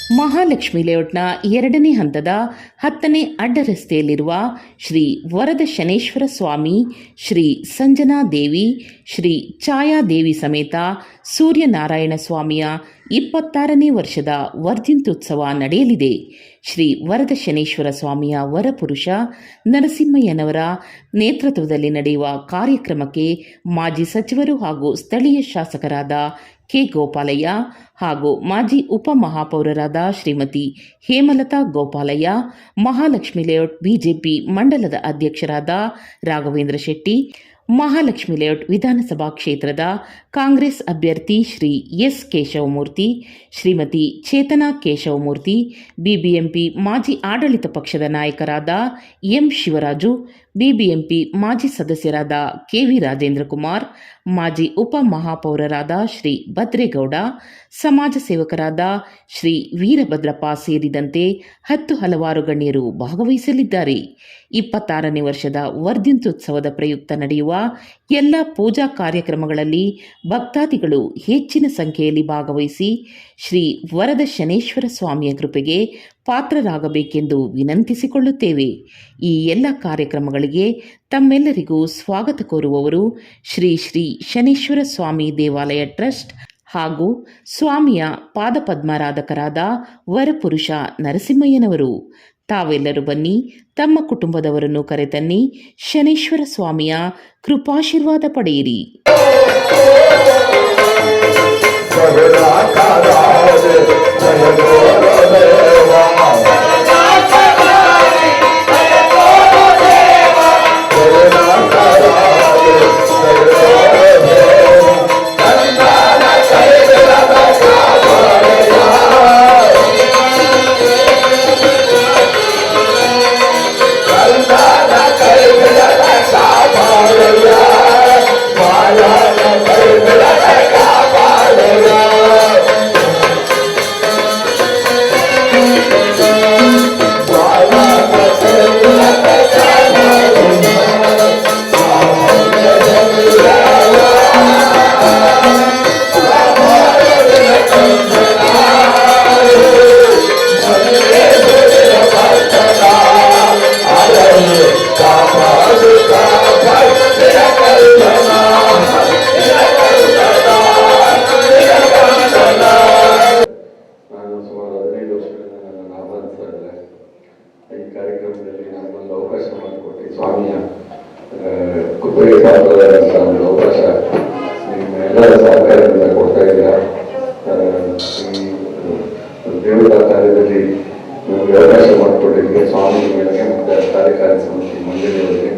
ಮಹಾಲಕ್ಷ್ಮಿ ಲೇಔಟ್ನ 2ನೇ ಹಂತದ 10ನೇ ಅಡ್ಡ ರಸ್ತೆಯಲ್ಲಿರುವ ಶ್ರೀ ವರದ ಶನೇಶ್ವರ ಸ್ವಾಮಿ, ಶ್ರೀ ಸಂಜನಾ ದೇವಿ, ಶ್ರೀ ಛಾಯಾದೇವಿ ಸಮೇತ ಸೂರ್ಯನಾರಾಯಣ ಸ್ವಾಮಿಯ 26ನೇ ವರ್ಷದ ವರ್ಧಿಂತ್ಯುತ್ಸವ ನಡೆಯಲಿದೆ. ಶ್ರೀ ವರದ ಶನೇಶ್ವರ ಸ್ವಾಮಿಯ ವರಪುರುಷ ನರಸಿಂಹಯ್ಯನವರ ನೇತೃತ್ವದಲ್ಲಿ ನಡೆಯುವ ಕಾರ್ಯಕ್ರಮಕ್ಕೆ ಮಾಜಿ ಸಚಿವರು ಹಾಗೂ ಸ್ಥಳೀಯ ಶಾಸಕರಾದ ಕೆ. ಗೋಪಾಲಯ್ಯ ಹಾಗೂ ಮಾಜಿ ಉಪಮಹಾಪೌರರಾದ ಶ್ರೀಮತಿ ಹೇಮಲತಾ ಗೋಪಾಲಯ್ಯ, ಮಹಾಲಕ್ಷ್ಮಿ ಲೇಔಟ್ ಬಿಜೆಪಿ ಮಂಡಲದ ಅಧ್ಯಕ್ಷರಾದ ರಾಘವೇಂದ್ರ ಶೆಟ್ಟಿ, ಮಹಾಲಕ್ಷ್ಮಿ ಲೇಔಟ್ ವಿಧಾನಸಭಾ ಕ್ಷೇತ್ರದ ಕಾಂಗ್ರೆಸ್ ಅಭ್ಯರ್ಥಿ ಶ್ರೀ ಎಸ್. ಕೇಶವಮೂರ್ತಿ, ಶ್ರೀಮತಿ ಚೇತನಾ ಕೇಶವಮೂರ್ತಿ, ಬಿಬಿಎಂಪಿ ಮಾಜಿ ಆಡಳಿತ ಪಕ್ಷದ ನಾಯಕರಾದ ಎಂ. ಶಿವರಾಜು, ಬಿಬಿಎಂಪಿ ಮಾಜಿ ಸದಸ್ಯರಾದ ಕೆ. ವಿ. ರಾಜೇಂದ್ರ ಕುಮಾರ್, ಮಾಜಿ ಉಪಮಹಾಪೌರರಾದ ಶ್ರೀ ಭದ್ರೇಗೌಡ, ಸಮಾಜ ಸೇವಕರಾದ ಶ್ರೀ ವೀರಭದ್ರಪ್ಪ ಸೇರಿದಂತೆ 10 ಹಲವಾರು ಗಣ್ಯರು ಭಾಗವಹಿಸಲಿದ್ದಾರೆ. 26ನೇ ವರ್ಷದ ವರ್ಧಿಂತ್ಯುತ್ಸವದ ಪ್ರಯುಕ್ತ ನಡೆಯುವ ಎಲ್ಲ ಪೂಜಾ ಕಾರ್ಯಕ್ರಮಗಳಲ್ಲಿ ಭಕ್ತಾದಿಗಳು ಹೆಚ್ಚಿನ ಸಂಖ್ಯೆಯಲ್ಲಿ ಭಾಗವಹಿಸಿ ಶ್ರೀ ವರದ ಶನೇಶ್ವರ ಸ್ವಾಮಿಯ ಕೃಪೆಗೆ ಪಾತ್ರರಾಗಬೇಕೆಂದು ವಿನಂತಿಸಿಕೊಳ್ಳುತ್ತೇವೆ. ಈ ಎಲ್ಲ ಕಾರ್ಯಕ್ರಮಗಳಿಗೆ ತಮ್ಮೆಲ್ಲರಿಗೂ ಸ್ವಾಗತ ಕೋರುವವರು ಶ್ರೀ ಶ್ರೀ ಶನೇಶ್ವರ ಸ್ವಾಮಿ ದೇವಾಲಯ ಟ್ರಸ್ಟ್ ಹಾಗೂ ಸ್ವಾಮಿಯ ಪಾದಪದ್ಮಾರಾಧಕರಾದ ವರಪುರುಷ ನರಸಿಂಹಯ್ಯನವರು. ತಾವೆಲ್ಲರೂ ಬನ್ನಿ, ತಮ್ಮ ಕುಟುಂಬದವರನ್ನು ಕರೆತನ್ನಿ, ಶನೇಶ್ವರ ಸ್ವಾಮಿಯ ಕೃಪಾಶೀರ್ವಾದ ಪಡೆಯಿರಿ. ಈ ಕಾರ್ಯಕ್ರಮದಲ್ಲಿ ನನಗೊಂದು ಅವಕಾಶ ಮಾಡಿಕೊಟ್ಟು ಸ್ವಾಮಿಯ ಕೃಪೆಗೆ ಪಾತ್ರರಾದಂಥ ಒಂದು ಅವಕಾಶ ನಿಮ್ಮ ಎಲ್ಲರ ಸಹಕಾರದಿಂದ ಕೊಡ್ತಾ ಇದ್ದೀರಾ. ಈ ದೇವತಾ ಕಾರ್ಯದಲ್ಲಿ ನಮಗೆ ಅವಕಾಶ ಮಾಡಿಕೊಟ್ಟಿದ್ದಕ್ಕೆ ಸ್ವಾಮಿ ಮೇಲೆಗೆ ಮತ್ತು ಕಾರ್ಯಕಾರಿ ಸಮಿತಿ ಮಂಡಳಿಯವರಿಗೆ